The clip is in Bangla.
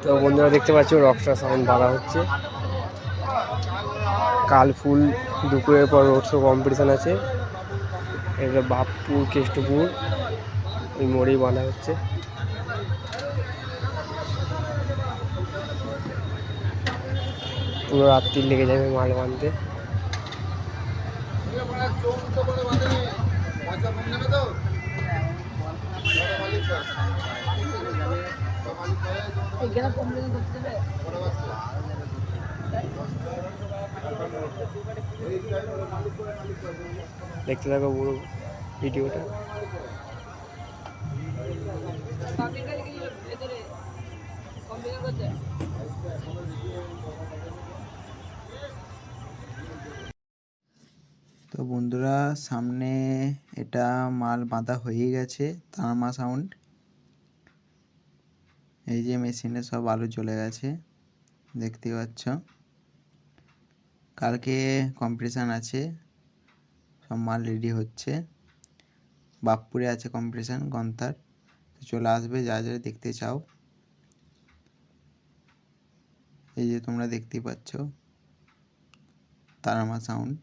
তো বন্ধুরা দেখতে পাচ্ছ রকস্টার সাউন্ড বাঁধা হচ্ছে। কালফুল দুপুরের পর রোড শো কম্পিটিশান আছে। এটা বাপপুর কেষ্টপুর ওই মোড়েই বাঁধা হচ্ছে। পুরো রাত্রি লেগে যাবে মাল বাঁধতে। দেখতে থাকো পুরো ভিডিওটা। তো বন্ধুরা সামনে এটা মাল বাঁধা হয়ে গেছে তারমা সাউন্ড। এই যে মেশিনে সব আলু চলে গেছে দেখতে পাচ্ছ। কালকে কম্পিটিশান আছে, সব মাল রেডি হচ্ছে। বাপপুরে আছে কম্পিটিশান গন্তার, তো চলে আসবে যা যা দেখতে চাও। এই যে তোমরা দেখতেই পাচ্ছ তারামা সাউন্ড।